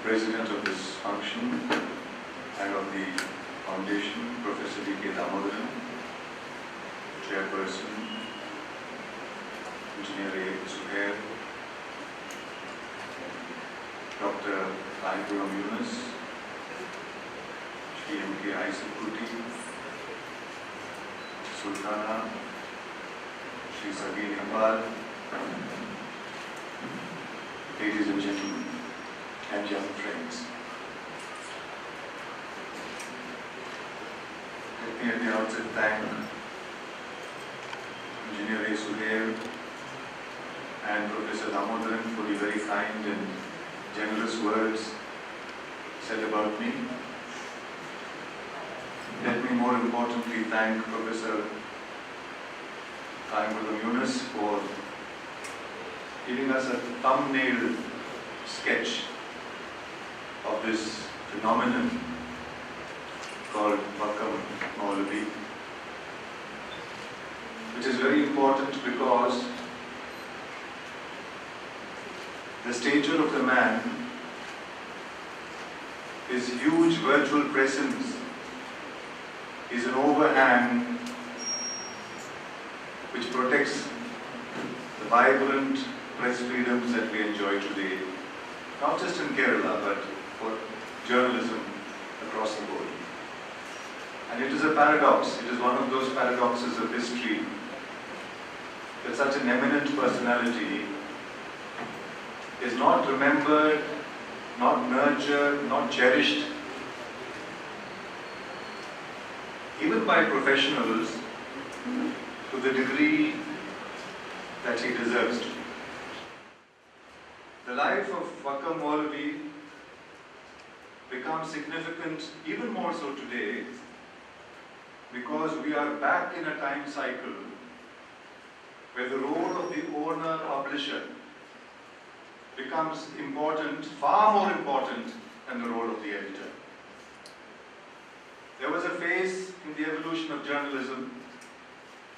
President of this function and of the Foundation, Professor D.K. Damodaran, Chairperson, Engineer A. Suhair, Dr. Vakkom Moulavi, Shri M.K. Aisapurti, Sultana, Shri Sasi Kumar, ladies and gentlemen, and young friends. Let me at the outset thank Engineer A. Suhair and Professor Damodaran for the very kind and generous words said about me. Let me more importantly thank Professor Vakkom Moulavi for giving us a thumbnail sketch of this phenomenon called Vakkom Moulavi, which is very important because the stature of the man, his huge virtual presence, is an overhang which protects the vibrant press freedoms that we enjoy today, not just in Kerala, but for journalism across the world. And it is a paradox, it is one of those paradoxes of history that such an eminent personality is not remembered, not nurtured, not cherished, even by professionals to the degree that he deserves to. The life of Vakkom Moulavi becomes significant even more so today because we are back in a time cycle where the role of the owner publisher becomes important, far more important than the role of the editor. There was a phase in the evolution of journalism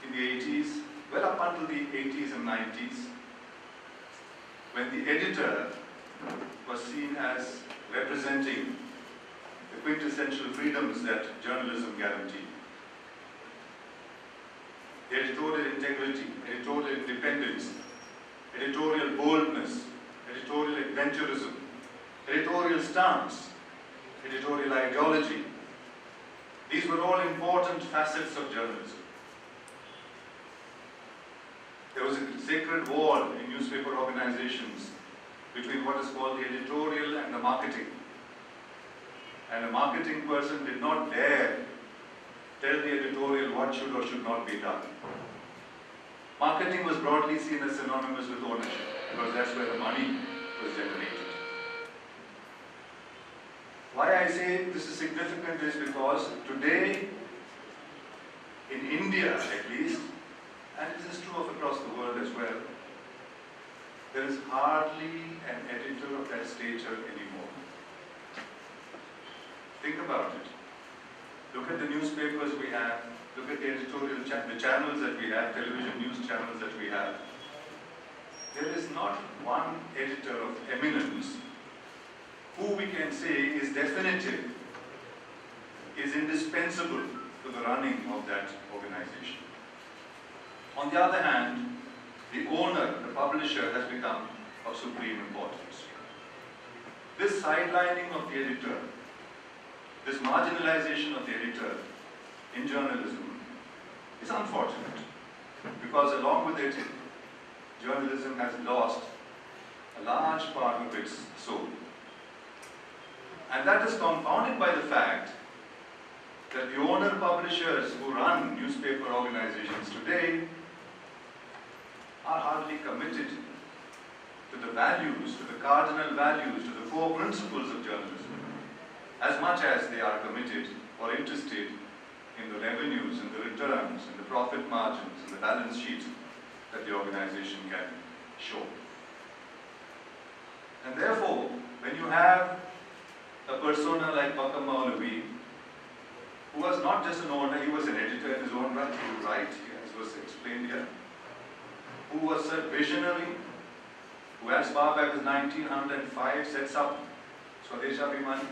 in the 80s, well up until the 80s and 90s, when the editor was seen as representing the quintessential freedoms that journalism guaranteed. Editorial integrity, editorial independence, editorial boldness, editorial adventurism, editorial stance, editorial ideology. These were all important facets of journalism. There was a sacred wall in newspaper organizations between what is called the editorial and the marketing. And a marketing person did not dare tell the editorial what should or should not be done. Marketing was broadly seen as synonymous with ownership because that's where the money was generated. Why I say this is significant is because today, in India at least, and this is true of across the world as well, there is hardly an editor of that stature anymore. Think about it. Look at the newspapers we have, look at the editorial the channels that we have, television news channels that we have. There is not one editor of eminence who we can say is definitive, is indispensable to the running of that organization. On the other hand, the owner, the publisher, has become of supreme importance. This sidelining of the editor, this marginalization of the editor in journalism is unfortunate because along with it, journalism has lost a large part of its soul. And that is compounded by the fact that the owner publishers who run newspaper organizations today are hardly committed to the values, to the cardinal values, to the core principles of journalism, as much as they are committed or interested in the revenues and the returns and the profit margins and the balance sheet that the organization can show. And therefore, when you have a persona like Vakkom Moulavi, who was not just an owner, he was an editor in his own right, as was explained here, who was a visionary, who as far back as 1905 sets up Swadeshabhimani,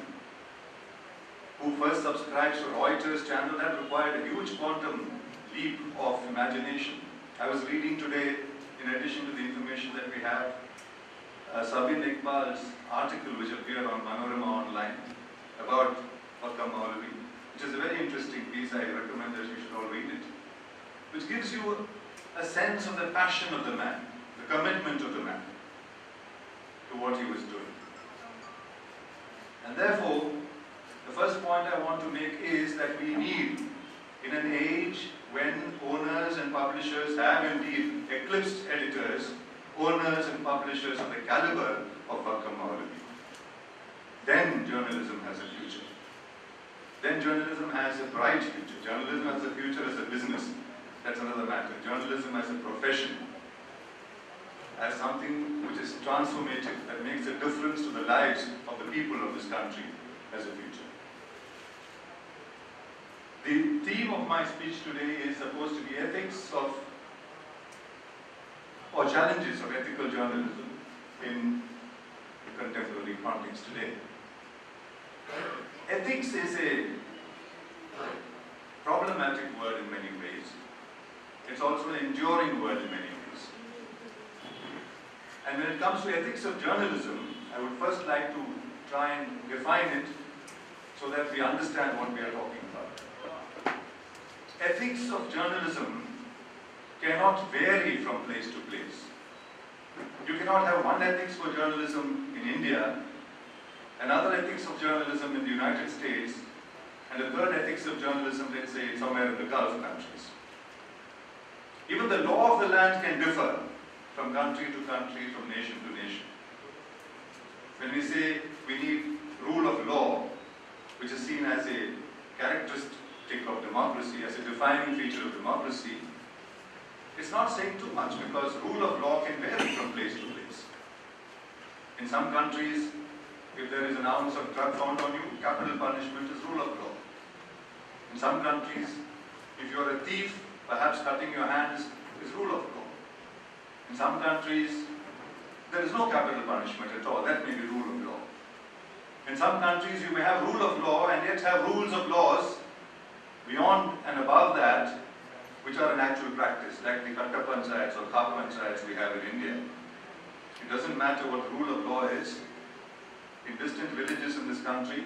who first subscribed to Reuters channel, that required a huge quantum leap of imagination. I was reading today, in addition to the information that we have, Sabin Iqbal's article which appeared on Manorama Online about Vakkom Moulavi, which is a very interesting piece. I recommend that you should all read it, which gives you a sense of the passion of the man, the commitment of the man to what he was doing. And therefore, the first point I want to make is that we need, in an age when owners and publishers have indeed eclipsed editors, owners and publishers of the caliber of Vakkom Moulavi, then journalism has a future. Then journalism has a bright future. Journalism has a future as a business. That's another matter. Journalism as a profession, as something which is transformative, that makes a difference to the lives of the people of this country as a future. The theme of my speech today is supposed to be ethics of, or challenges of ethical journalism in the contemporary context today. Ethics is a problematic word in many ways. It's also an enduring word in many ways. And when it comes to ethics of journalism, I would first like to try and define it so that we understand what we are talking about. Ethics of journalism cannot vary from place to place. You cannot have one ethics for journalism in India, another ethics of journalism in the United States, and a third ethics of journalism, let's say, somewhere in the Gulf countries. Even the law of the land can differ from country to country, from nation to nation. When we say we need rule of law, which is seen as a characteristic of democracy, as a defining feature of democracy, it's not saying too much, because rule of law can vary from place to place. In some countries, if there is an ounce of drug found on you, capital punishment is rule of law. In some countries, if you are a thief, perhaps cutting your hands is rule of law. In some countries, there is no capital punishment at all. That may be rule of law. In some countries, you may have rule of law and yet have rules of laws beyond and above that, which are in actual practice, like the Katta Panchayats or Khap Panchayats we have in India. It doesn't matter what the rule of law is. In distant villages in this country,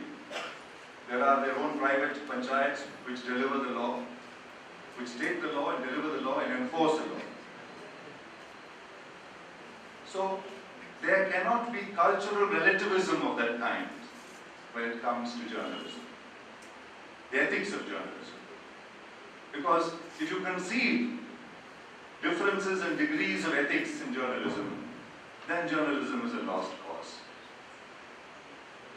there are their own private panchayats which deliver the law, which take the law and deliver the law and enforce the law. So there cannot be cultural relativism of that kind when it comes to journalism, the ethics of journalism. Because if you concede differences and degrees of ethics in journalism, then journalism is a lost cause.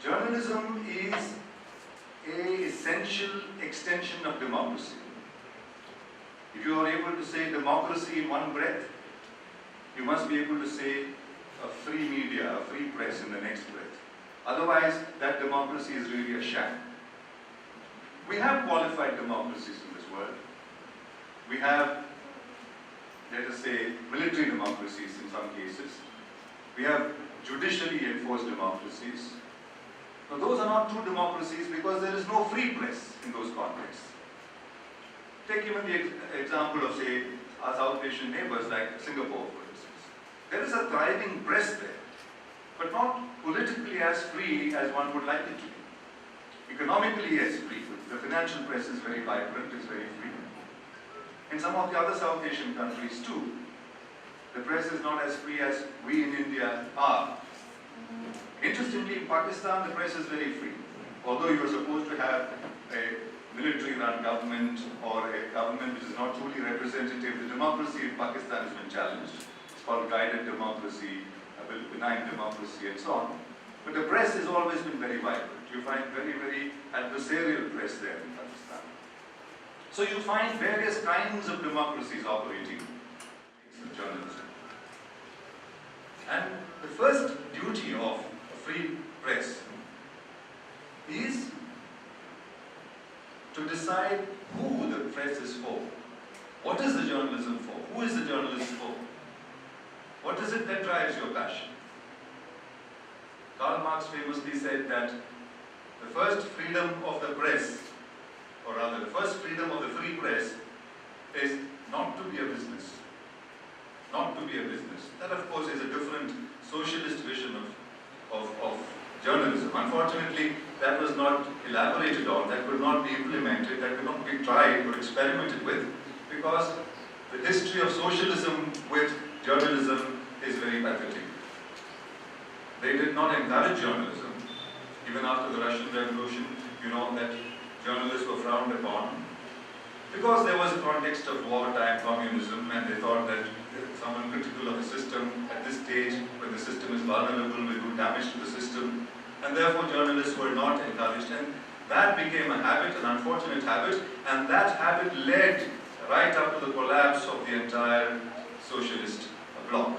Journalism is an essential extension of democracy. If you are able to say democracy in one breath, you must be able to say a free media, a free press in the next breath. Otherwise, that democracy is really a sham. We have qualified democracies in this world. We have, let us say, military democracies in some cases. We have judicially enforced democracies. Now, those are not true democracies because there is no free press in those contexts. Take even the example of, say, our South Asian neighbors like Singapore, for instance. There is a thriving press there, but not politically as free as one would like it to be. Economically, yes, free. The financial press is very vibrant, it's very free. In some of the other South Asian countries too, the press is not as free as we in India are. Interestingly, in Pakistan, the press is very free. Although you are supposed to have a military-run government or a government which is not truly representative, the democracy in Pakistan has been challenged. It's called guided democracy, a benign democracy, and so on. But the press has always been very vibrant. You find very, very adversarial press there in Pakistan. So you find various kinds of democracies operating in journalism. And the first duty of a free press is to decide who the press is for. What is the journalism for? Who is the journalist for? What is it that drives your passion? Karl Marx famously said that the first freedom of the press, or rather the first freedom of the free press, is not to be a business. Not to be a business. That of course is a different socialist vision of journalism. Unfortunately, that was not elaborated on, that could not be implemented, that could not be tried or experimented with, because the history of socialism with journalism is very pathetic. They did not encourage journalism. Even after the Russian Revolution, you know that journalists were frowned upon, because there was a context of wartime communism, and they thought that someone critical of the system at this stage, when the system is vulnerable, will do damage to the system, and therefore journalists were not encouraged, and that became a habit, an unfortunate habit, and that habit led right up to the collapse of the entire socialist bloc.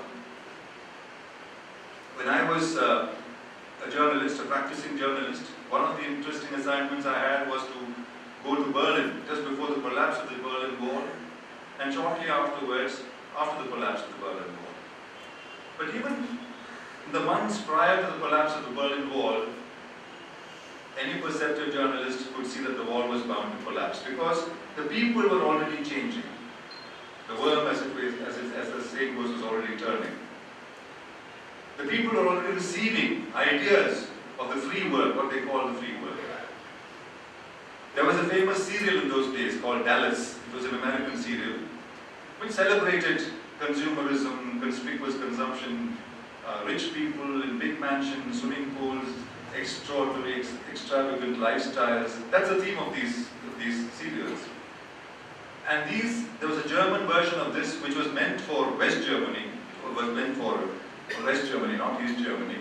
When I was a journalist, a practicing journalist, one of the interesting assignments I had was to go to Berlin just before the collapse of the Berlin Wall, and shortly afterwards, after the collapse of the Berlin Wall. But even in the months prior to the collapse of the Berlin Wall, any perceptive journalist could see that the wall was bound to collapse, because the people were already changing. The worm, as the saying goes, was already turning. The people were already receiving ideas of the free world, what they call the free world. There was a famous serial in those days called Dallas. It was an American serial which celebrated consumerism, conspicuous consumption, rich people in big mansions, swimming pools, extraordinary, extravagant lifestyles. That's the theme of these serials. And there was a German version of this which was meant for West Germany, or was meant for West Germany, not East Germany.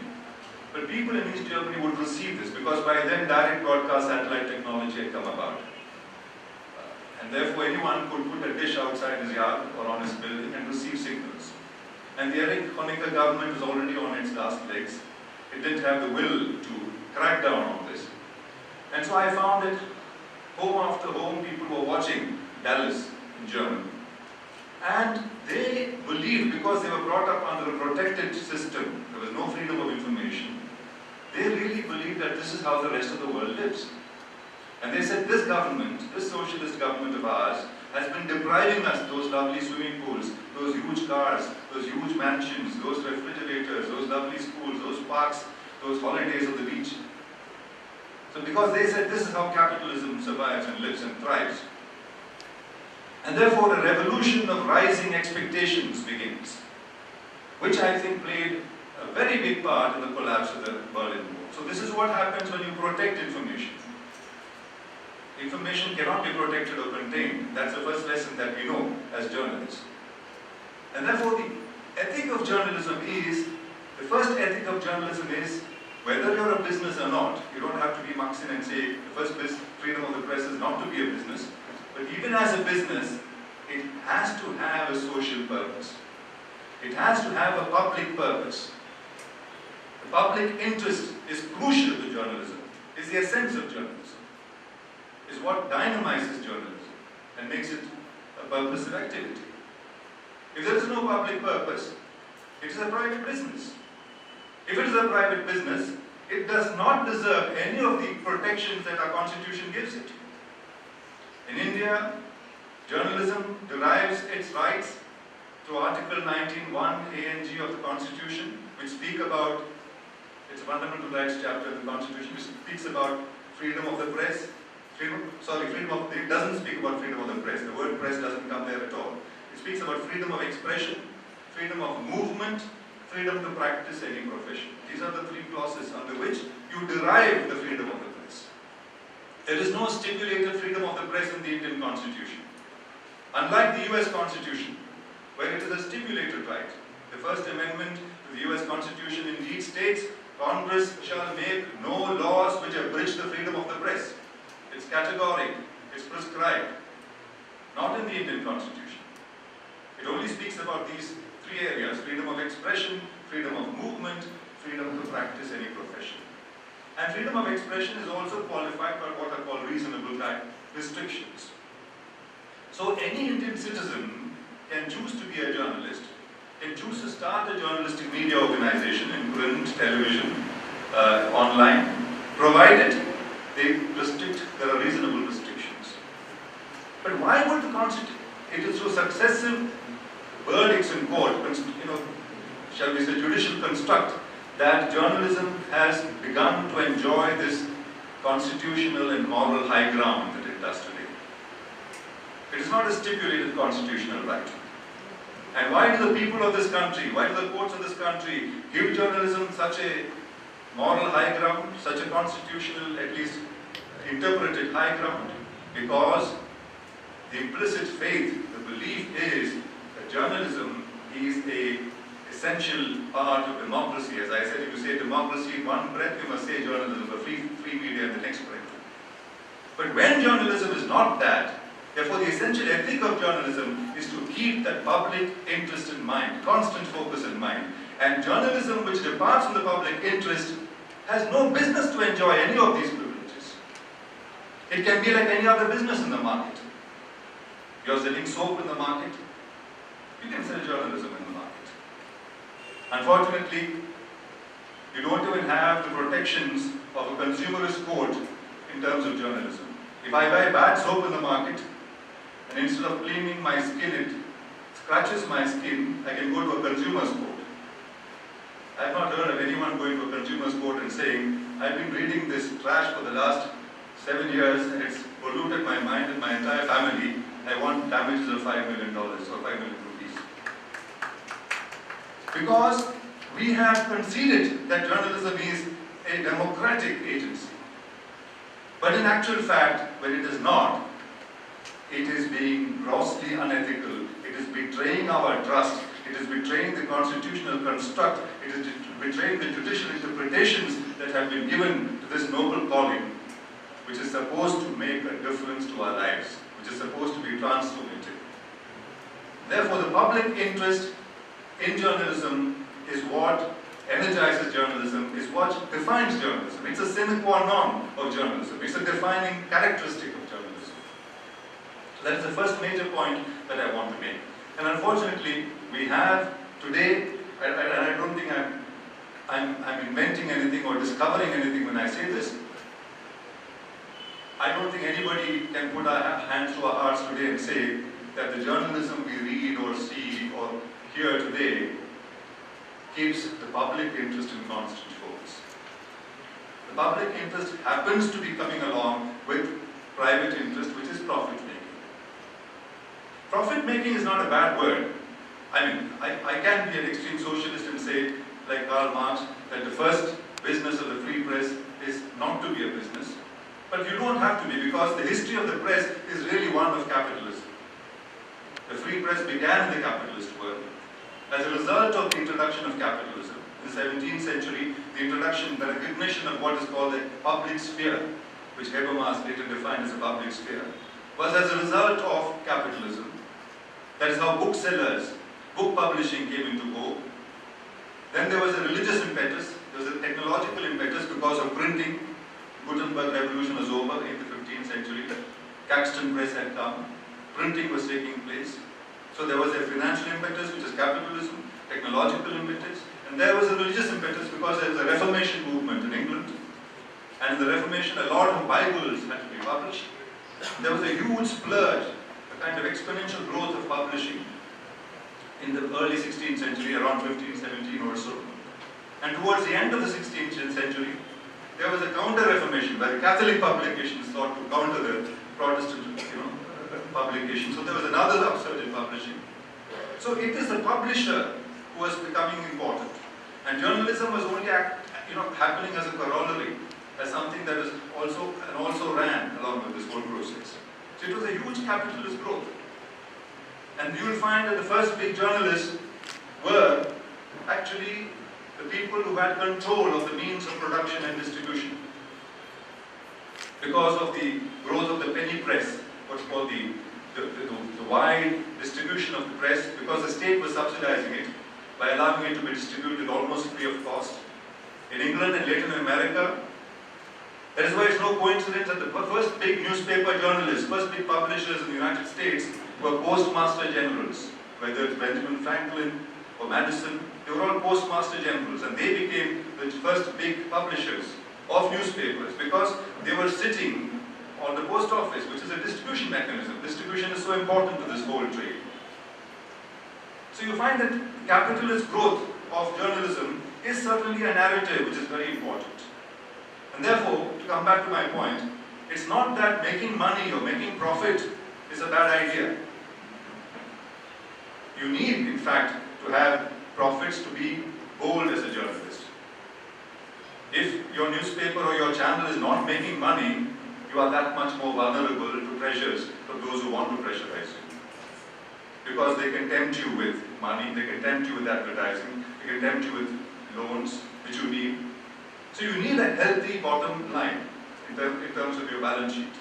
But people in East Germany would receive this, because by then direct broadcast satellite technology had come about. And therefore anyone could put a dish outside his yard or on his building and receive signals. And the Erich Honecker government was already on its last legs. It didn't have the will to crack down on this. And so I found it, home after home, people were watching Dallas in Germany. And they believed, because they were brought up under a protected system, there was no freedom of information, they really believed that this is how the rest of the world lives. And they said, this government, this socialist government of ours, has been depriving us those lovely swimming pools, those huge cars, those huge mansions, those refrigerators, those lovely schools, those parks, those holidays on the beach. So because they said this is how capitalism survives and lives and thrives. And therefore a revolution of rising expectations begins, which I think played a very big part in the collapse of the Berlin Wall. So this is what happens when you protect information. Information cannot be protected or contained. That's the first lesson that we know as journalists. And therefore the ethic of journalism is, the first ethic of journalism is, whether you're a business or not, you don't have to be Marxian and say the first freedom of the press is not to be a business. But even as a business, it has to have a social purpose. It has to have a public purpose. The public interest is crucial to journalism, is the essence of journalism, is what dynamizes journalism and makes it a purposive activity. If there is no public purpose, it is a private business. If it is a private business, it does not deserve any of the protections that our constitution gives it. In India, journalism derives its rights through Article 19(1) A&G of the Constitution, which speak about, it's a fundamental rights chapter of the Constitution, which speaks about freedom of the press. It doesn't speak about freedom of the press. The word press doesn't come there at all. It speaks about freedom of expression, freedom of movement, freedom to practice any profession. These are the three clauses under which you derive the freedom of the press. There is no stipulated freedom of the press in the Indian Constitution. Unlike the US Constitution, where it is a stipulated right. The First Amendment to the US Constitution indeed states, Congress shall make no laws which abridge the freedom of the press. It's categorical, it's prescribed. Not in the Indian Constitution. It only speaks about these three areas: freedom of expression, freedom of movement, freedom to practice any profession. And freedom of expression is also qualified by what are called reasonable restrictions. So any Indian citizen can choose to be a journalist, can choose to start a journalistic media organization in print, television, online, provided there are reasonable restrictions. But why would the Constitution, it is through successive verdicts in court, shall we say judicial construct, that journalism has begun to enjoy this constitutional and moral high ground that it does today. It is not a stipulated constitutional right. And why do the people of this country, why do the courts of this country give journalism such a moral high ground, such a constitutional, at least interpreted high ground? Because the implicit faith, the belief is that journalism is an essential part of democracy. As I said, if you say democracy in one breath, you must say journalism, a free media in the next breath. But when journalism is not that, therefore the essential ethic of journalism is to keep that public interest in mind, constant focus in mind. And journalism which departs from the public interest has no business to enjoy any of these privileges. It can be like any other business in the market. You're selling soap in the market, you can sell journalism in the market. Unfortunately, you don't even have the protections of a consumerist code in terms of journalism. If I buy bad soap in the market, and instead of cleaning my skin, it scratches my skin, I can go to a consumer's court. I have not heard of anyone going to a consumer's court and saying, I've been reading this trash for the last 7 years and it's polluted my mind and my entire family. I want damages of $5 million or 5 million rupees. Because we have conceded that journalism is a democratic agency. But in actual fact, when it is not, it is being grossly unethical. It is betraying our trust. It is betraying the constitutional construct. It is betraying the judicial interpretations that have been given to this noble calling, which is supposed to make a difference to our lives, which is supposed to be transformative. Therefore, the public interest in journalism is what energizes journalism, is what defines journalism. It's a sine qua non of journalism. It's a defining characteristic of journalism. So that is the first major point that I want to make. And unfortunately, we have today, and I don't think I'm inventing anything or discovering anything when I say this. I don't think anybody can put our hands to our hearts today and say that the journalism we read or see or hear today keeps the public interest in constant focus. The public interest happens to be coming along with private interest, which is profit making. Profit making is not a bad word. I mean, I can be an extreme socialist and say, like Karl Marx, that the first business of the free press is not to be a business. But you don't have to be, because the history of the press is really one of capitalism. The free press began in the capitalist world. As a result of the introduction of capitalism, in the 17th century, the recognition of what is called the public sphere, which Habermas later defined as a public sphere, was as a result of capitalism. That is how booksellers, book publishing came into vogue. Then there was a religious impetus, there was a technological impetus because of printing. Gutenberg revolution was over in the 15th century. Caxton press had come. Printing was taking place. So there was a financial impetus, which is capitalism, technological impetus, and there was a religious impetus because there was a Reformation movement in England. And in the Reformation, a lot of Bibles had to be published. There was a huge splurge, a kind of exponential growth of publishing in the early 16th century, around 1517 or so. And towards the end of the 16th century, there was a counter-reformation where the Catholic publications sought to counter the Protestant, publication. So there was another upsurge in publishing. So it is the publisher who was becoming important, and journalism was only happening as a corollary, as something that was also ran along with this whole process. So it was a huge capitalist growth, and you will find that the first big journalists were actually the people who had control of the means of production and distribution. Because of the growth of the penny press, what's called the wide distribution of the press, because the state was subsidizing it by allowing it to be distributed almost free of cost. In England and Latin America, that is why it's no coincidence that the first big newspaper journalists, first big publishers in the United States were postmaster generals, whether it's Benjamin Franklin or Madison They were all postmaster generals, and they became the first big publishers of newspapers because they were sitting on the post office, which is a distribution mechanism. Distribution is so important to this whole trade. So you find that capitalist growth of journalism is certainly a narrative which is very important. And therefore, to come back to my point, it's not that making money or making profit is a bad idea. You need, in fact, to have profits to be bold as a journalist. If your newspaper or your channel is not making money, you are that much more vulnerable to pressures from those who want to pressurize you. Because they can tempt you with money, they can tempt you with advertising, they can tempt you with loans, which you need. So you need a healthy bottom line in terms of your balance sheet.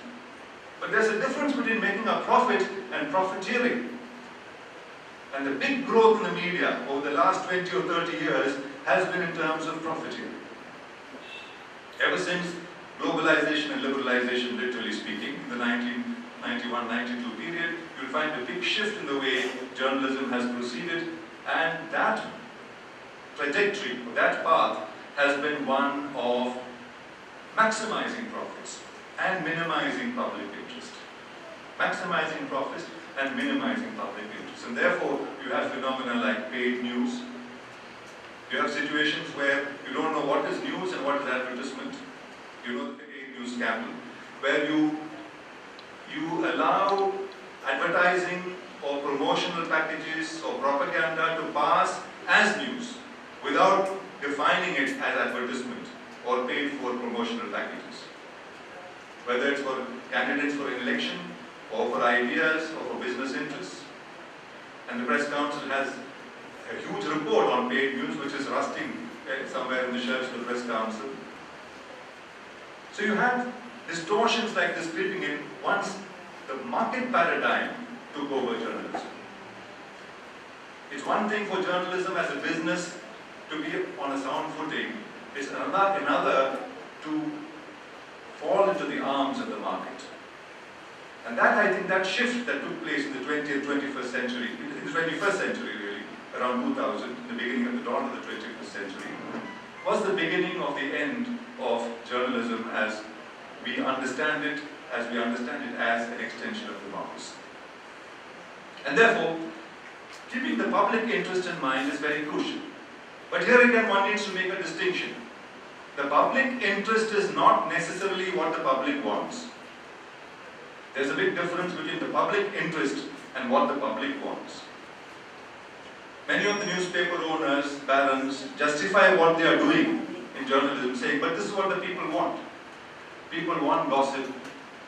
But there's a difference between making a profit and profiteering. And the big growth in the media over the last 20 or 30 years has been in terms of profiteering. Ever since globalization and liberalization, literally speaking, in the 1991-92 period, you'll find a big shift in the way journalism has proceeded, and that trajectory, that path, has been one of maximizing profits and minimizing public interest. Maximizing profits and minimizing public interest. And therefore, you have phenomena like paid news. You have situations where you don't know what is news and what is advertisement. You know the paid news scandal, where you allow advertising or promotional packages or propaganda to pass as news without defining it as advertisement or paid for promotional packages. Whether it's for candidates for an election or for ideas or for business interests. And the Press Council has a huge report on paid news which is rusting somewhere in the shelves of the Press Council. So you have distortions like this creeping in once the market paradigm took over journalism. It's one thing for journalism as a business to be on a sound footing. It's another to fall into the arms of the market. And that, I think, that shift that took place in the 20th, 21st century, in the 21st century really, around 2000, in the beginning of the dawn of the 21st century, was the beginning of the end of journalism as we understand it as an extension of democracy. And therefore, keeping the public interest in mind is very crucial. But here again, one needs to make a distinction. The public interest is not necessarily what the public wants. There's a big difference between the public interest and what the public wants. Many of the newspaper owners, barons, justify what they are doing in journalism, saying, but this is what the people want. People want gossip,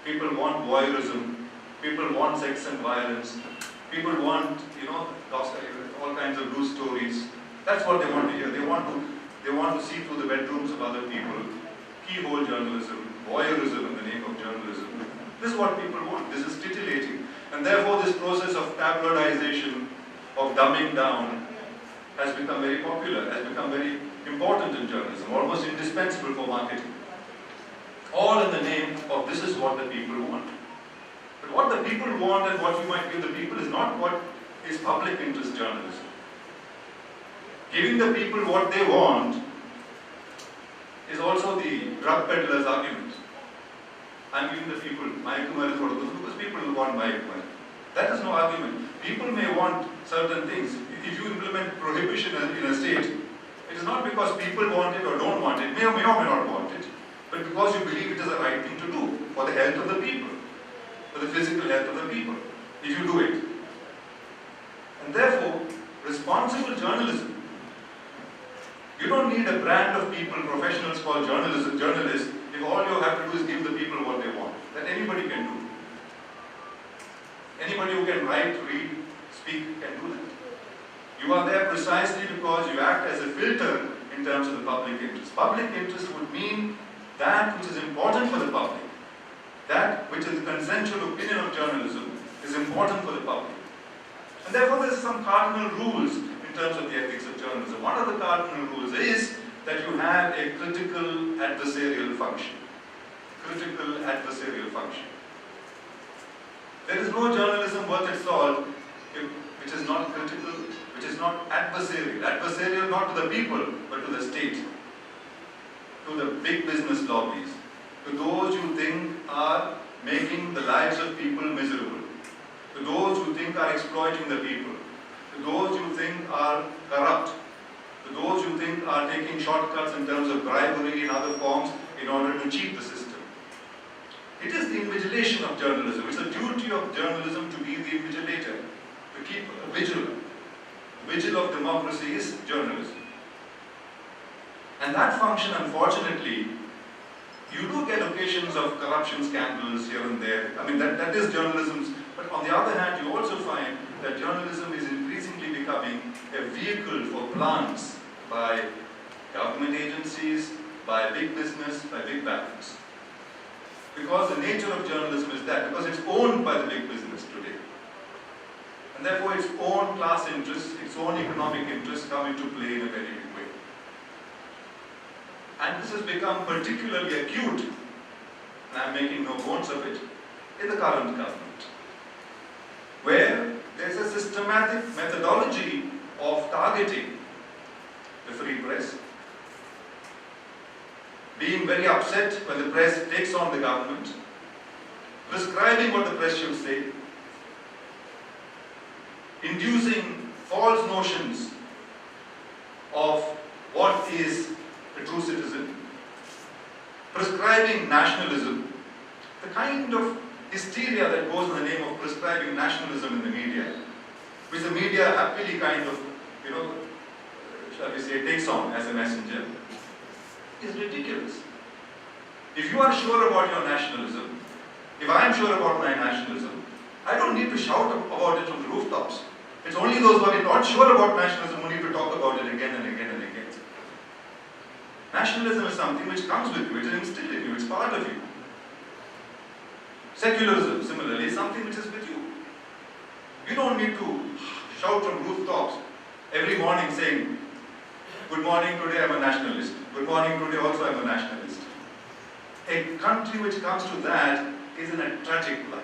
people want voyeurism, people want sex and violence, people want, gossip, all kinds of loose stories. That's what they want to hear. They want to see through the bedrooms of other people, keyhole journalism, voyeurism in the name of journalism. This is what people want. This is titillating. And therefore this process of tabloidization, of dumbing down, has become very popular, has become very important in journalism, almost indispensable for marketing. All in the name of this is what the people want. But what the people want and what you might give the people is not what is public interest journalism. Giving the people what they want is also the drug peddler's argument. I'm giving the people Mayakkumar because people will want Mayakkumar. That is no argument. People may want certain things. If you implement prohibition in a state, it is not because people want it or don't want it, may or may not want it, but because you believe it is the right thing to do for the health of the people, for the physical health of the people, if you do it. And therefore, responsible journalism, you don't need a brand of people, professionals called journalists, if all you have to do is give the people what they want. That anybody can do. Anybody who can write, read, speak can do that. You are there precisely because you act as a filter in terms of the public interest. Public interest would mean that which is important for the public. That which is the consensual opinion of journalism is important for the public. And therefore there are some cardinal rules in terms of the ethics of journalism. One of the cardinal rules is that you have a critical adversarial function. Critical adversarial function. There is no journalism worth its salt which is not critical, which is not adversarial. Adversarial not to the people, but to the state, to the big business lobbies, to those you think are making the lives of people miserable, to those who think are exploiting the people, to those you think are corrupt, to those you think are taking shortcuts in terms of bribery and other forms in order to cheat the system. It is the invigilation of journalism. It's the duty of journalism to be the invigilator, to keep a vigil. The vigil of democracy is journalism. And that function, unfortunately, you do get occasions of corruption scandals here and there. I mean, that is journalism's. But on the other hand, you also find that journalism is increasingly becoming a vehicle for plants by government agencies, by big business, by big banks. Because the nature of journalism is that, because it's owned by the big business today. And therefore its own class interests, its own economic interests come into play in a very big way. And this has become particularly acute, and I'm making no bones of it, in the current government, where there's a systematic methodology of targeting the free press, being very upset when the press takes on the government, prescribing what the press should say, inducing false notions of what is a true citizen, prescribing nationalism, the kind of hysteria that goes in the name of prescribing nationalism in the media, which the media happily kind of, shall we say, takes on as a messenger, is ridiculous. If you are sure about your nationalism, if I am sure about my nationalism, I don't need to shout about it from the rooftops. It's only those who are not sure about nationalism who need to talk about it again and again and again. Nationalism is something which comes with you, it is instilled in you, it's part of you. Secularism, similarly, is something which is with you. You don't need to shout from rooftops every morning saying, good morning, today I'm a nationalist. Good morning, today also I'm a nationalist. A country which comes to that is in a tragic plight.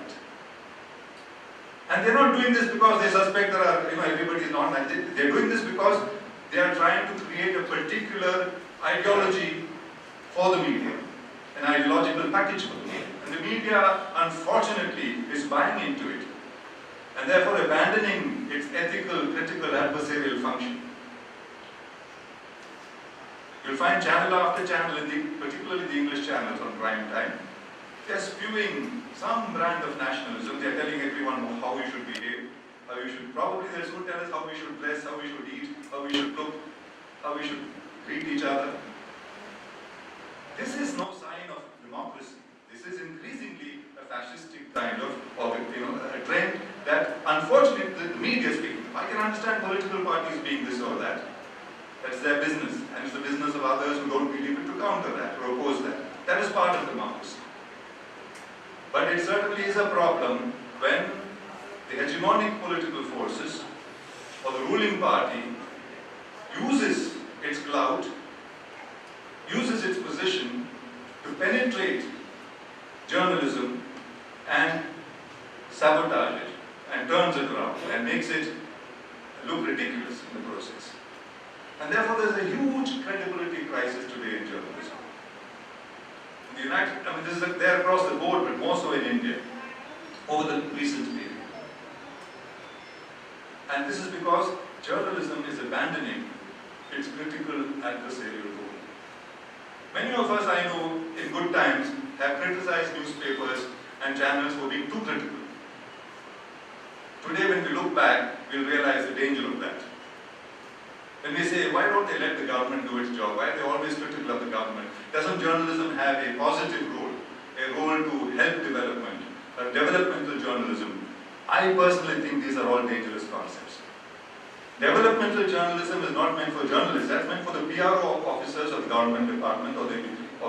And they're not doing this because they suspect there are, everybody is not nationalist. They're doing this because they are trying to create a particular ideology for the media, an ideological package for the media. And the media, unfortunately, is buying into it, and therefore abandoning its ethical, critical, adversarial function. You'll find channel after channel, particularly the English channels on prime time, they're spewing some brand of nationalism. They're telling everyone how we should behave, how we should, probably they'll soon tell us how we should dress, how we should eat, how we should look, how we should greet each other. This is no sign of democracy. This is increasingly a fascistic kind of a trend that, unfortunately, the media is speaking. I can understand political parties being this or that. That's their business, and it's the business of others who don't believe it to counter that, or oppose that. That is part of democracy. But it certainly is a problem when the hegemonic political forces, or the ruling party, uses its clout, uses its position to penetrate journalism and sabotage it, and turns it around, and makes it look ridiculous in the process. And therefore there's a huge credibility crisis today in journalism. This is there across the board, but more so in India, over the recent period. And this is because journalism is abandoning its critical adversarial role. Many of us, I know, in good times, have criticized newspapers and channels for being too critical. Today, when we look back, we'll realize the danger of that. When we say, why don't they let the government do its job? Why are they always critical of the government? Doesn't journalism have a positive role? A role to help development, a developmental journalism? I personally think these are all dangerous concepts. Developmental journalism is not meant for journalists, that's meant for the PRO officers of the government department or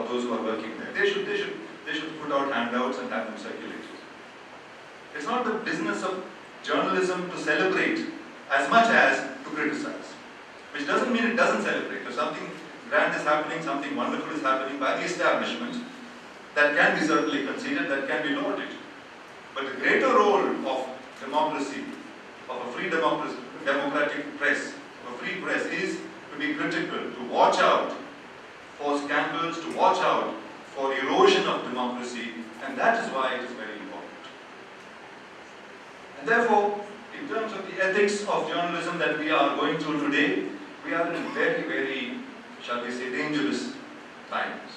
those who are working there. They should put out handouts and have them circulated. It's not the business of journalism to celebrate as much as to criticize. Which doesn't mean it doesn't celebrate. If something grand is happening, something wonderful is happening by the establishment, that can be certainly conceded, that can be lauded. But the greater role of democracy, of a free democratic press, a free press, is to be critical, to watch out for scandals, to watch out for erosion of democracy, and that is why it is very important. And therefore, in terms of the ethics of journalism that we are going through today, we are in very, very, shall we say, dangerous times.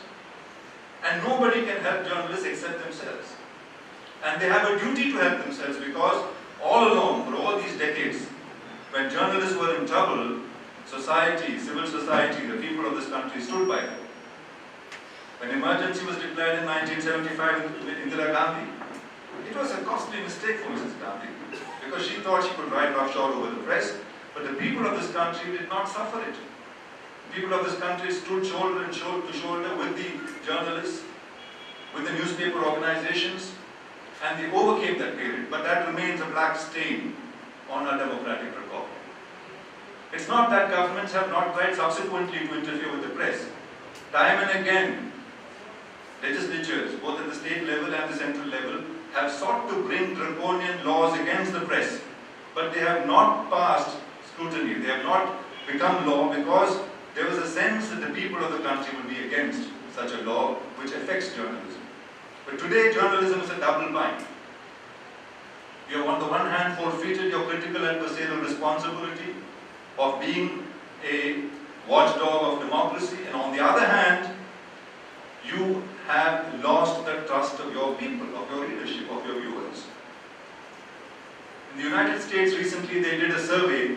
And nobody can help journalists except themselves. And they have a duty to help themselves, because all along, for all these decades, when journalists were in trouble, society, civil society, the people of this country stood by them. When emergency was declared in 1975 with Indira Gandhi, it was a costly mistake for Mrs. Gandhi, because she thought she could ride roughshod over the press, but the people of this country did not suffer it. The people of this country stood shoulder to shoulder with the journalists, with the newspaper organizations, and they overcame that period. But that remains a black stain on our democratic record. It's not that governments have not tried subsequently to interfere with the press. Time and again, legislatures, both at the state level and the central level, have sought to bring draconian laws against the press, but they have not passed scrutiny. They have not become law because there was a sense that the people of the country would be against such a law which affects journalism. But today, journalism is a double bind. You have on the one hand forfeited your critical adversarial responsibility of being a watchdog of democracy, and on the other hand, you have lost the trust of your people, of your leadership, of your viewers. In the United States recently, they did a survey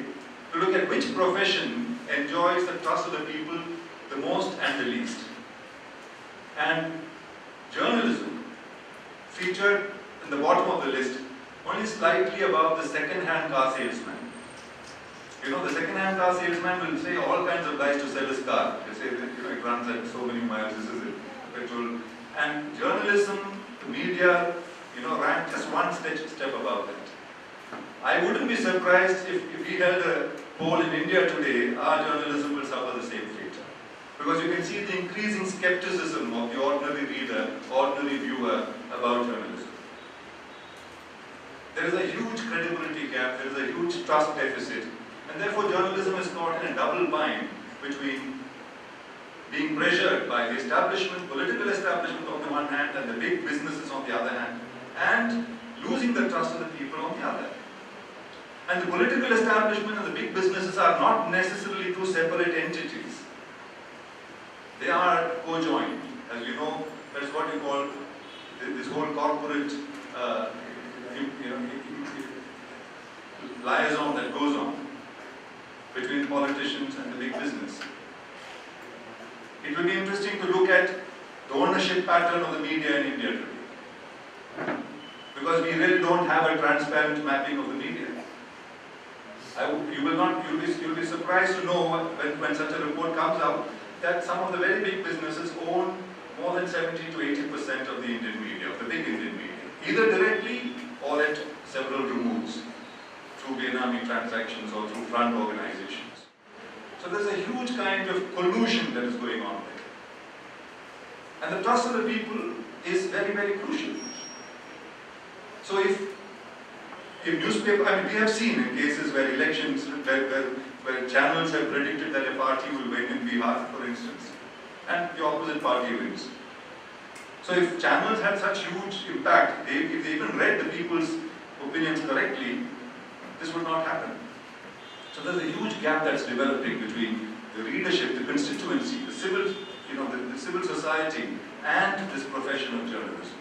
to look at which profession enjoys the trust of the people the most and the least. And journalism featured in the bottom of the list, only slightly above the second-hand car salesman. You know, the second-hand car salesman will say all kinds of lies to sell his car. They say that, it runs at so many miles, this is it, petrol. And journalism, the media, rank just one step above that. I wouldn't be surprised if we held a poll in India today, our journalism will suffer the same fate. Because you can see the increasing skepticism of the ordinary reader, ordinary viewer about journalism. There is a huge credibility gap, there is a huge trust deficit, and therefore journalism is caught in a double bind between being pressured by the establishment, political establishment on the one hand, and the big businesses on the other hand, and losing the trust of the people on the other. And the political establishment and the big businesses are not necessarily two separate entities. They are co-joined. As you know, that's what you call this whole corporate liaison that goes on between politicians and the big business. It will be interesting to look at the ownership pattern of the media in India today, because we really don't have a transparent mapping of the media. You'll be surprised to know when such a report comes out that some of the very big businesses own more than 70 to 80% of the Indian media, of the big Indian media, either directly or at several removes through Benami transactions or through front organizations. So there's a huge kind of collusion that is going on there. And the trust of the people is very, very crucial. So if newspaper, we have seen in cases where elections, where channels have predicted that a party will win in Bihar, for instance, and the opposite party wins. So if channels had such huge impact, if they even read the people's opinions correctly, this would not happen. So there's a huge gap that's developing between the readership, the constituency, the civil, the civil society, and this profession of journalism.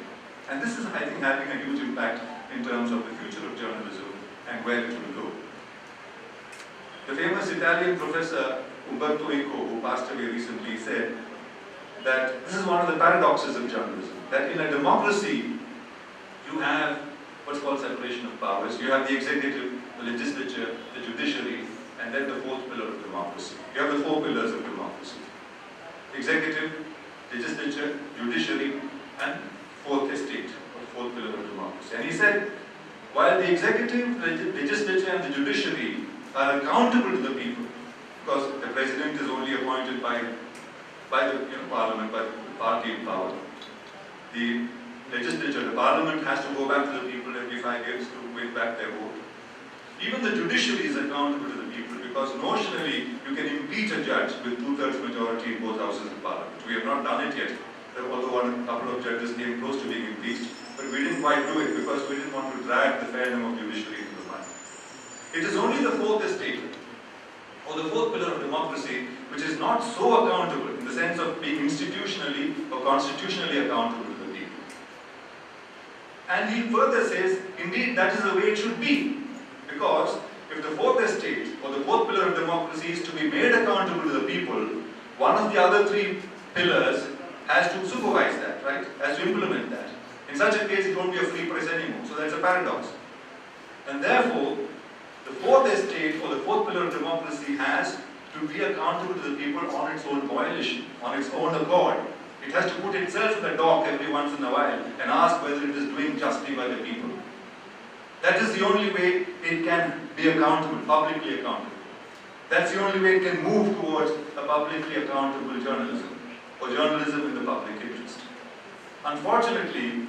And this is, I think, having a huge impact in terms of the future of journalism and where it will go. The famous Italian professor Umberto Eco, who passed away recently, said that this is one of the paradoxes of journalism, that in a democracy you have what's called separation of powers. You have the executive, the legislature, the judiciary, and then the fourth pillar of democracy. You have the four pillars of democracy: executive, legislature, judiciary, and fourth estate, or fourth pillar of democracy. And he said, while the executive, the legislature, and the judiciary are accountable to the people, because the president is only appointed by the parliament, by the party in power. The legislature, the parliament, has to go back to the people every 5 years to win back their vote. Even the judiciary is accountable to the people, because notionally you can impeach a judge with 2/3 majority in both houses of parliament. We have not done it yet, although a couple of judges came close to being impeached, but we didn't quite do it because we didn't want to drag the fair name of judiciary into the mud. It is only the fourth estate, or the fourth pillar of democracy, which is not so accountable in the sense of being institutionally or constitutionally accountable to the people. And he further says, indeed, that is the way it should be. Because if the fourth estate, or the fourth pillar of democracy, is to be made accountable to the people, one of the other three pillars has to supervise that, right? Has to implement that. In such a case, it won't be a free press anymore. So that's a paradox. And therefore, the fourth estate, or the fourth pillar of democracy, has to be accountable to the people on its own volition, on its own accord. It has to put itself in the dock every once in a while and ask whether it is doing justly by the people. That is the only way it can be accountable, publicly accountable. That's the only way it can move towards a publicly accountable journalism, or journalism in the public interest. Unfortunately,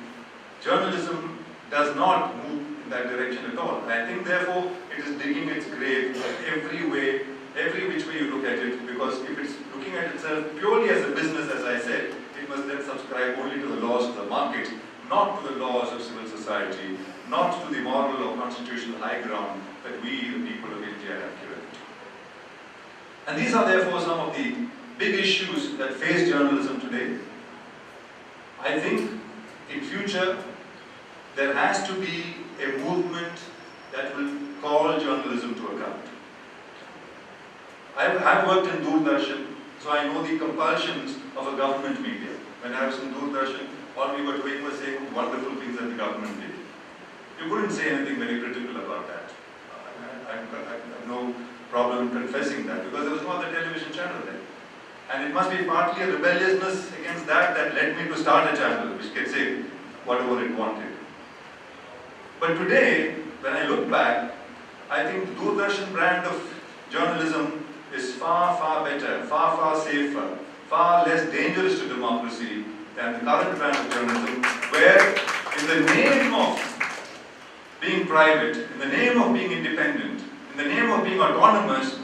journalism does not move in that direction at all. I think therefore it is digging its grave every which way you look at it, because if it's looking at itself purely as a business, as I said, it must then subscribe only to the laws of the market, not to the laws of civil society, not to the moral or constitutional high ground that we, the people of India, have given it. And these are therefore some of the big issues that face journalism today. I think in future there has to be a movement that will call journalism to account. I've worked in Doordarshan, so I know the compulsions of a government media. When I was in Doordarshan, all we were doing was saying wonderful things that the government did. You couldn't say anything very critical about that. I have no problem confessing that, because there was no other television channel then. And it must be partly a rebelliousness against that that led me to start a channel which can say whatever it wanted. But today, when I look back, I think the Doordarshan brand of journalism is far, far better, far, far safer, far less dangerous to democracy than the current brand of journalism, where in the name of being private, in the name of being independent, in the name of being autonomous,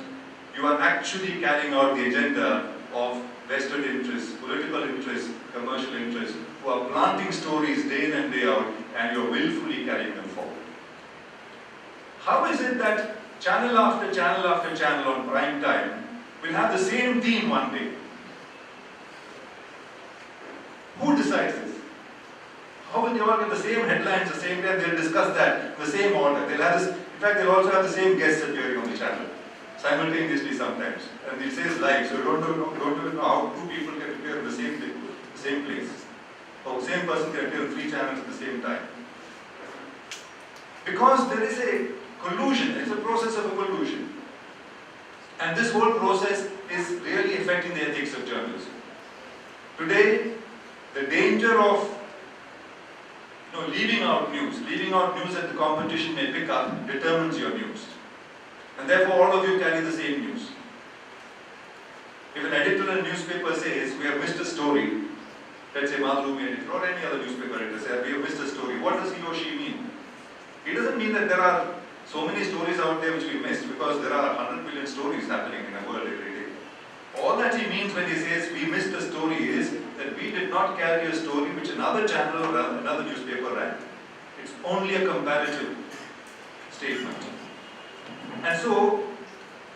you are actually carrying out the agenda of vested interests, political interests, commercial interests, who are planting stories day in and day out, and you are willfully carrying them forward. How is it that channel after channel after channel on prime time will have the same theme one day? Who decides this? How will they all get the same headlines the same day, and they'll discuss that in the same order? They'll have this, in fact, they'll also have the same guests appearing on the channel simultaneously sometimes, and it says live, so you don't know how two people can appear in the same place, or the same person can appear on 3 channels at the same time. Because there is a collusion, it's a process of a collusion, and this whole process is really affecting the ethics of journalism. Today, the danger of leaving out news that the competition may pick up determines your news. And therefore all of you carry the same news. If an editor in a newspaper says, we have missed a story, let's say Madhurumi editor or any other newspaper editor says, we have missed a story, what does he or she mean? He doesn't mean that there are so many stories out there which we missed, because there are 100 million stories happening in the world every day. All that he means when he says we missed a story is that we did not carry a story which another channel or another newspaper ran. It's only a comparative statement. And so,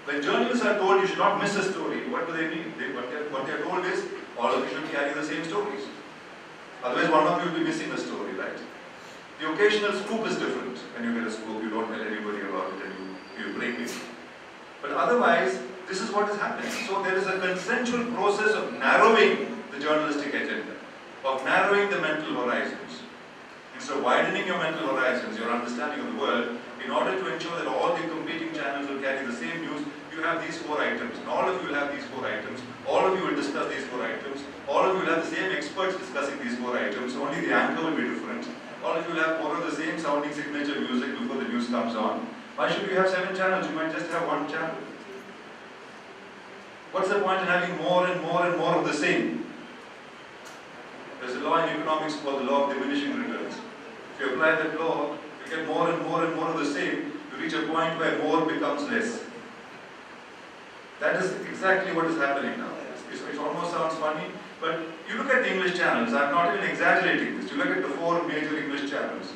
when journalists are told you should not miss a story, what do they mean? What they are told is, all of you should carry the same stories. Otherwise, one of you will be missing a story, right? The occasional scoop is different. When you get a scoop, you don't tell anybody about it and you break it. But otherwise, this is what is happening. So there is a consensual process of narrowing the journalistic agenda, of narrowing the mental horizons. Instead of widening your mental horizons, your understanding of the world, in order to ensure that all the competing channels will carry the same news, you have these 4 items. And all of you will have these 4 items. All of you will discuss these 4 items. All of you will have the same experts discussing these 4 items. Only the anchor will be different. All of you will have more of the same sounding signature music before the news comes on. Why should you have 7 channels? You might just have 1 channel. What's the point in having more and more and more of the same? There's a law in economics called the law of diminishing returns. If you apply that law, you get more and more and more of the same. You reach a point where more becomes less. That is exactly what is happening now. It almost sounds funny, but you look at the English channels, I'm not even exaggerating this, you look at the 4 major English channels,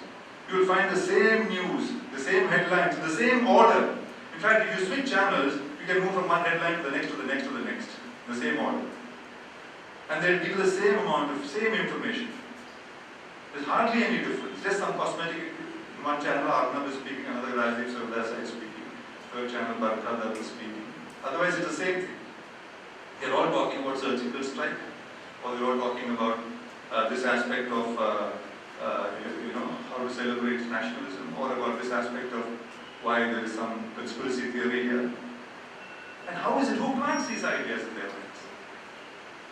you will find the same news, the same headlines, the same order. In fact, if you switch channels, you can move from one headline to the next, to the next, to the next, in the same order. And they'll give you the same amount of, same information. There's hardly any difference, just some cosmetic. In one channel, Arnab is speaking, another Rajdeep Sarvdasa is speaking, third channel, Barkha is speaking. Otherwise, it's the same thing. They're all talking about surgical strike, or they're all talking about this aspect of, how to celebrate nationalism, or about this aspect of why there is some conspiracy theory here. And how is it? Who plants these ideas in their minds?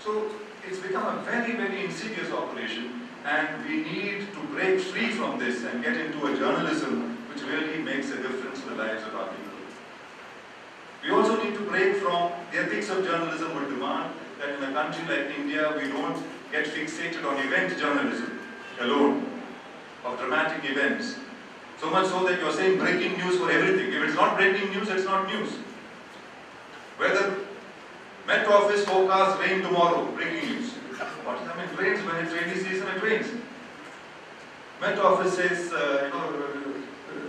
So it's become a very, very insidious operation, and we need to break free from this and get into a journalism which really makes a difference in the lives of our people. We also need to break from the ethics of journalism would demand that in a country like India, we don't get fixated on event journalism alone, of dramatic events. So much so that you're saying breaking news for everything. If it's not breaking news, it's not news. Whether Met Office forecasts rain tomorrow, breaking news. What does that mean? It rains when it's rainy season, it rains. Met Office says,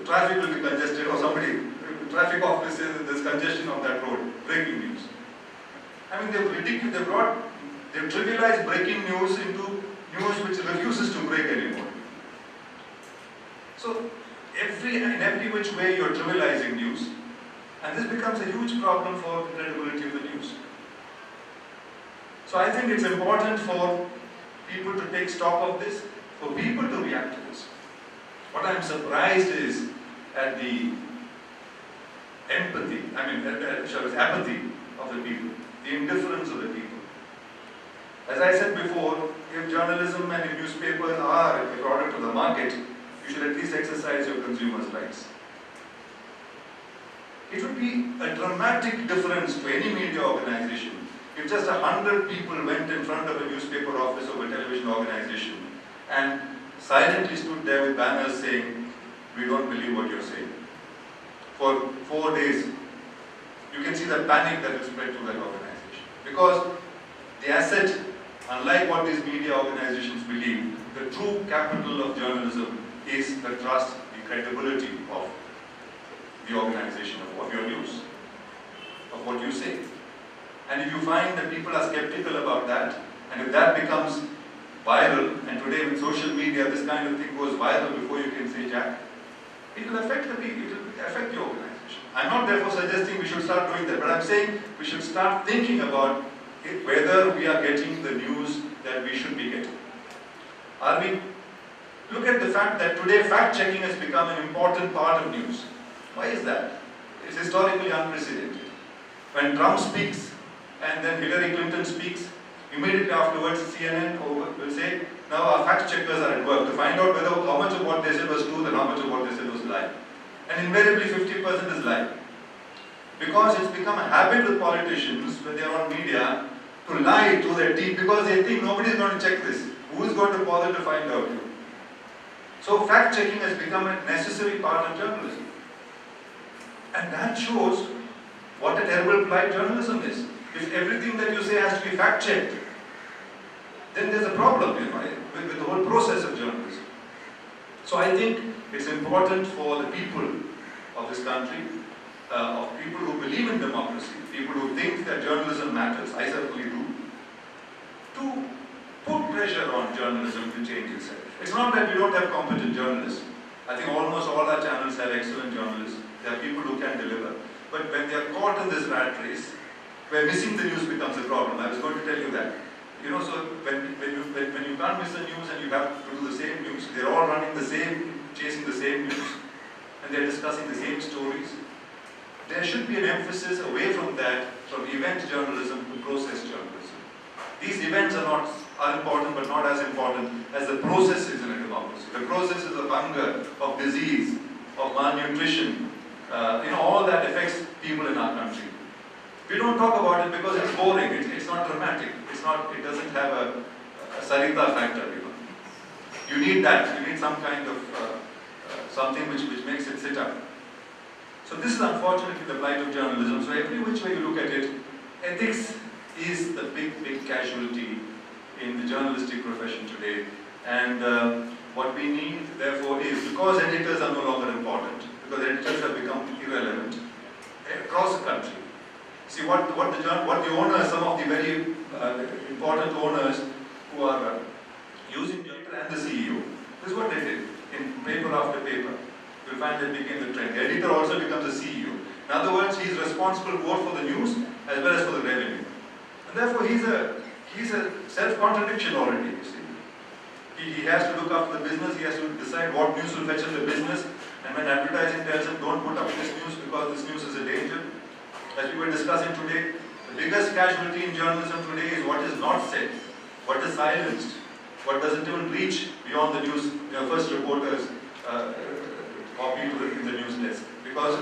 traffic will be congested, or traffic office says there's congestion on that road, breaking news. I mean, they've trivialized breaking news into news which refuses to break anymore. So, in every which way you're trivializing news, and this becomes a huge problem for the credibility of the news. So I think it's important for people to take stock of this, for people to react to this. What I'm surprised is at the apathy of the people, the indifference of the people. As I said before, if journalism and if newspapers are a product of the market, you should at least exercise your consumers' rights. It would be a dramatic difference to any media organization if just 100 people went in front of a newspaper office or a television organization and silently stood there with banners saying, "We don't believe what you're saying." For 4 days, you can see the panic that will spread through that organization. Because the asset, unlike what these media organizations believe, the true capital of journalism is the trust, the credibility of the organization, of your news, of what you say. And if you find that people are skeptical about that, and if that becomes viral, and today with social media this kind of thing goes viral before you can say jack, it will affect the people, it will affect the organization. I'm not therefore suggesting we should start doing that, but I'm saying we should start thinking about whether we are getting the news that we should be getting. Look at the fact that today fact-checking has become an important part of news. Why is that? It's historically unprecedented. When Trump speaks and then Hillary Clinton speaks, immediately afterwards CNN will say, now our fact-checkers are at work to find out how much of what they said was truth and how much of what they said was lie. And invariably 50% is lie. Because it's become a habit with politicians when they are on media to lie through their teeth because they think nobody is going to check this. Who is going to bother to find out? So fact-checking has become a necessary part of journalism. And that shows what a terrible plight journalism is. If everything that you say has to be fact-checked, then there's a problem, with the whole process of journalism. So I think it's important for the people of this country, of people who believe in democracy, people who think that journalism matters, I certainly do, to put pressure on journalism to change itself. It's not that we don't have competent journalists. I think almost all our channels have excellent journalists. There are people who can deliver. But when they are caught in this rat race, where missing the news becomes a problem, I was going to tell you that. So when you can't miss the news and you have to do the same news, they're all running the same, chasing the same news, and they're discussing the same stories. There should be an emphasis away from that, from event journalism to process journalism. These events are important, but not as important as the processes in a democracy. The processes of hunger, of disease, of malnutrition, all that affects people in our country. We don't talk about it because it's boring, it's not dramatic, it doesn't have a Sarita factor. You need that, you need some kind of something which makes it sit up. So this is unfortunately the plight of journalism. So every which way you look at it, ethics is the big casualty in the journalistic profession today. And what we need, therefore, is, because editors are no longer important, because editors have become irrelevant across the country. See, what the owners, some of the very important owners who are using editor and the CEO, this is what they did in paper after paper. You'll find that became the trend. The editor also becomes a CEO. In other words, he is responsible both for the news as well as for the revenue. And therefore, he's a self-contradiction already, you see. He has to look after the business, he has to decide what news will fetch him the business, and when advertising tells him don't put up this news because this news is a danger. As we were discussing today, the biggest casualty in journalism today is what is not said, what is silenced, what doesn't even reach beyond the news, first reporter's copy in the news desk. Because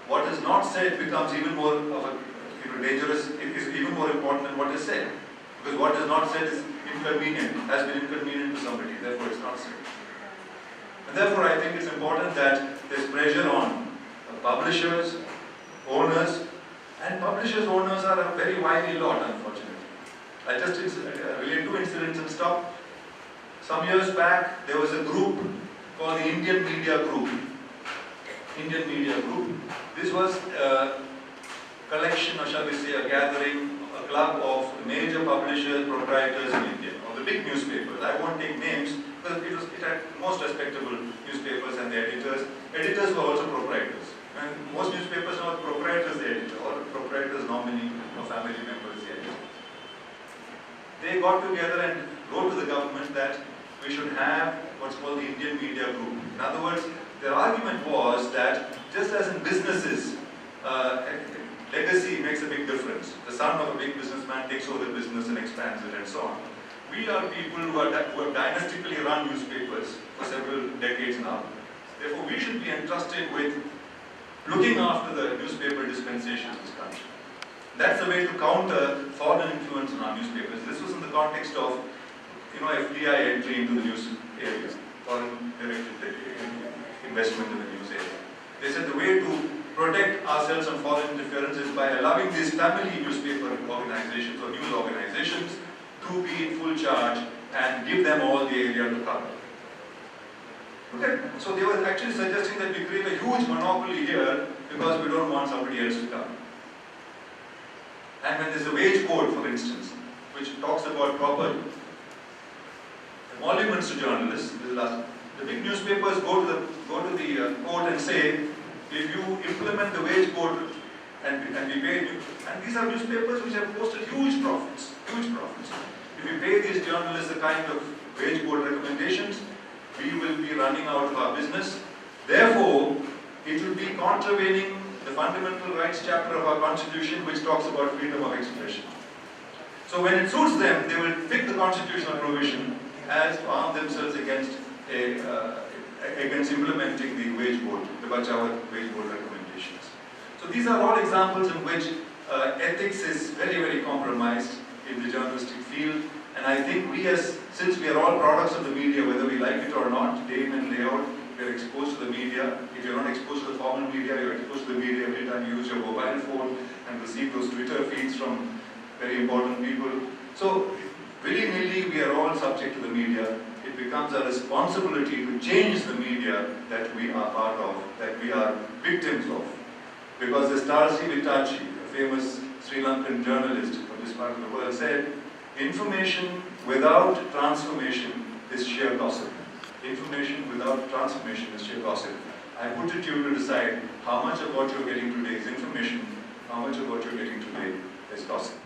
what is not said becomes even more of a dangerous, it is even more important than what is said. Because what is not said is inconvenient, has been inconvenient to somebody, therefore it's not said. And therefore I think it's important that there's pressure on publishers, owners, and publishers' owners are a very wily lot, unfortunately. I just relate two incidents and stop. Some years back, there was a group called the Indian Media Group. Indian Media Group. This was a collection, or shall we say, a gathering, a club of major publishers, proprietors in India, of the big newspapers. I won't take names, because it had most respectable newspapers and the editors. Editors were also proprietors. And most newspapers are proprietors, the editor, or proprietors nominee or family members, the editor. They got together and wrote to the government that we should have what's called the Indian Media Group. In other words, their argument was that just as in businesses, legacy makes a big difference. The son of a big businessman takes over the business and expands it and so on. We are people who have dynastically run newspapers for several decades now. Therefore, we should be entrusted with looking after the newspaper dispensations in this country. That's the way to counter foreign influence on our newspapers. This was in the context of, FDI entry into the news area, foreign directed investment in the news area. They said the way to protect ourselves from foreign interference is by allowing these family newspaper organizations or news organizations to be in full charge and give them all the area to cover. Okay. So they were actually suggesting that we create a huge monopoly here because we don't want somebody else to come. And when there's a wage code, for instance, which talks about proper emoluments to journalists, the big newspapers go to the court and say, if you implement the wage code and we pay you, and these are newspapers which have posted huge profits. If you pay these journalists the kind of wage code recommendations, we will be running out of our business. Therefore, it will be contravening the fundamental rights chapter of our constitution, which talks about freedom of expression. So when it suits them, they will pick the constitutional provision as to arm themselves against implementing the wage code, the Bachao wage code recommendations. So these are all examples in which ethics is very compromised in the journalistic field. And I think since we are all products of the media, whether we like it or not, day in and day out, we are exposed to the media. If you're not exposed to the formal media, you're exposed to the media every time you use your mobile phone and receive those Twitter feeds from very important people. So, willy-nilly, we are all subject to the media. It becomes our responsibility to change the media that we are part of, that we are victims of. Because the Sasi Kumar, a famous Sri Lankan journalist from this part of the world, said, information without transformation is sheer gossip. Information without transformation is sheer gossip. I put it to you to decide how much of what you're getting today is information, how much of what you're getting today is gossip.